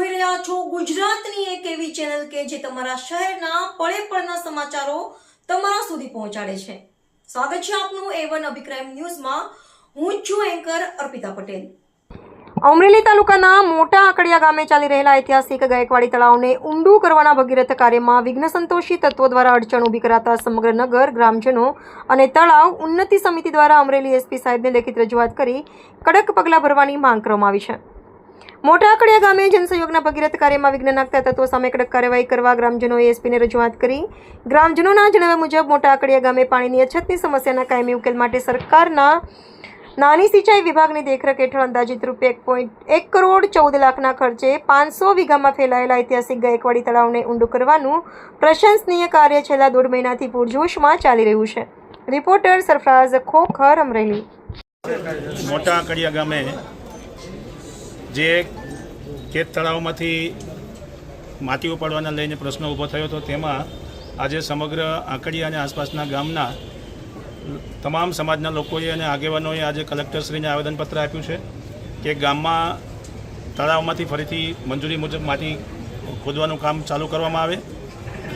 જોઈ રહ્યા છો ગુજરાતની એક એવી ચેનલ કે જે તમારા શહેરના પળે પળના સમાચારો તમારા સુધી પહોંચાડે છે। સ્વાગત છે આપનું A1 અભિક્રાઇમ ન્યૂઝમાં। હું છું એન્કર અર્પિતા પટેલ। અમરેલી તાલુકાના મોટા આકડિયા ગામે ચાલી રહેલા ઐતિહાસિક ગાયકવાડી તળાવને ઊંડું કરવાના ભગીરથ કાર્યમાં વિઘ્ન સંતોષી તત્વો દ્વારા અડચણ ઊભી કરાતા સમગ્ર નગર ગ્રામજનો અને તળાવ ઉન્નતિ સમિતિ દ્વારા અમરેલી એસપી સાહેબને લેખિત રજૂઆત કરી કડક પગલાં ભરવાની માંગ કરવામાં આવી છે। મોટા આકડિયા ગામે જનસહયોગના ભગીરથ કાર્યમાં વિઘ્ન નાખતા તત્વો સામે કડક કાર્યવાહી કરવા ગ્રામજનોએ એસપીને રજૂઆત કરી। ગ્રામજનોના જણાવ્યા મુજબ મોટા આકડિયા ગામે પાણીની અછતની સમસ્યાના કાયમી ઉકેલ માટે સરકારના નાની સિંચાઈ વિભાગની દેખરેખ હેઠળ અંદાજિત રૂપિયા 1 કરોડ 14 લાખના ખર્ચે 500 વીઘામાં ફેલાયેલા ઐતિહાસિક ગાયકવાડી તળાવને ઊંડું કરવાનું પ્રશંસનીય કાર્ય છેલ્લા 1.5 મહિનાથી પૂરજોશમાં ચાલી રહ્યું છે। રિપોર્ટર સરફરાઝ ખોખર, અમરેલી। મોટા આકડિયા ગામે જે ખેત તળાવમાંથી માટી ઉપાડવાના લઈને પ્રશ્ન ઊભો થયો હતો, તેમાં આજે સમગ્ર આકડિયા અને આસપાસના ગામના તમામ સમાજના લોકોએ અને આગેવાનોએ આજે કલેક્ટરશ્રીને આવેદનપત્ર આપ્યું છે કે ગામમાં તળાવમાંથી ફરીથી મંજૂરી મુજબ માટી ખોદવાનું કામ ચાલુ કરવામાં આવે।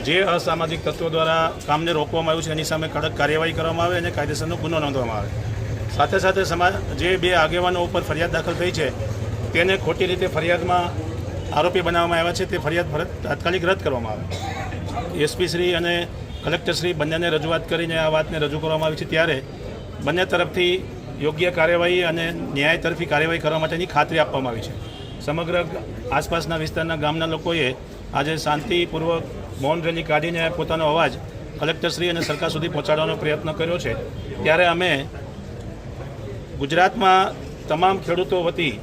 જે અસામાજિક તત્વો દ્વારા કામને રોકવામાં આવ્યું છે એની સામે કડક કાર્યવાહી કરવામાં આવે અને કાયદેસરનો ગુનો નોંધવામાં આવે। સાથે સાથે જે 2 આગેવાનો ઉપર ફરિયાદ દાખલ થઈ છે તેને ખોટી રીતે ફરિયાદમાં આરોપી બનાવવામાં આવ્યા છે, તે ફરિયાદ તાત્કાલિક રદ કરવામાં આવે। એસપી શ્રી અને કલેક્ટરશ્રી બંનેને રજૂઆત કરીને આ વાતને રજૂ કરવામાં આવી છે, ત્યારે બંને તરફથી યોગ્ય કાર્યવાહી અને ન્યાય તરફી કાર્યવાહી કરવા માટેની ખાતરી આપવામાં આવી છે। સમગ્ર આસપાસના વિસ્તારના ગામના લોકોએ આજે શાંતિપૂર્વક મૌન રેલી કાઢીને પોતાનો અવાજ કલેક્ટરશ્રી અને સરકાર સુધી પહોંચાડવાનો પ્રયત્ન કર્યો છે। ત્યારે અમે ગુજરાતમાં તમામ ખેડૂતો વતી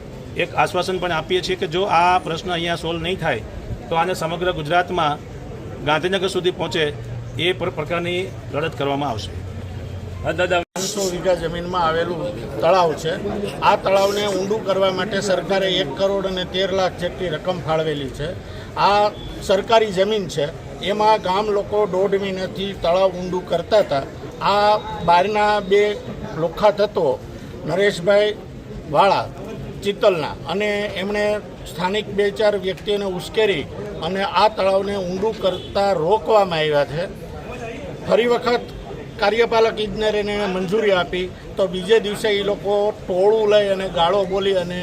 એક આશ્વાસન પણ આપીએ છીએ કે જો આ પ્રશ્ન અહીંયા સોલ્વ નહીં થાય તો આને સમગ્ર ગુજરાતમાં ગાંધીનગર સુધી પહોંચે એ પ્રકારની લડત કરવામાં આવશે। દાદા 500 વીઘા જમીનમાં આવેલું તળાવ છે। આ તળાવને ઊંડું કરવા માટે સરકારે 1 કરોડ અને 13 લાખ જેટલી રકમ ફાળવેલી છે। આ સરકારી જમીન છે, એમાં ગામ લોકો 1.5 મહિનાથી તળાવ ઊંડું કરતા હતા। આ બહારના 2 લોખા તત્વો નરેશભાઈ વાળા ચિત્તલના અને એમણે સ્થાનિક 2-4 વ્યક્તિઓને ઉશ્કેરી અને આ તળાવને ઊંડું કરતા રોકવામાં આવ્યા છે। ફરી વખત કાર્યપાલક ઇજનેરને મંજૂરી આપી તો બીજે દિવસે એ લોકો ટોળું લઈ અને ગાળો બોલી અને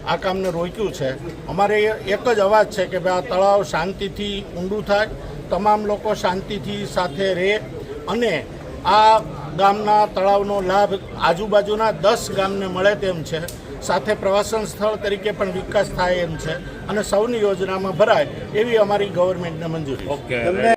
આ કામને રોક્યું છે। અમારે એક જ અવાજ છે કે ભાઈ આ તળાવ શાંતિથી ઊંડું થાય, તમામ લોકો શાંતિથી સાથે રહે અને આ ગામના તળાવનો લાભ આજુબાજુના 10 ગામને મળે તેમ છે। સાથે પ્રવાસન સ્થળ તરીકે પણ વિકાસ થાય એમ છે અને સૌની યોજનામાં ભરાય એવી અમારી ગવર્મેન્ટને મંજૂરી।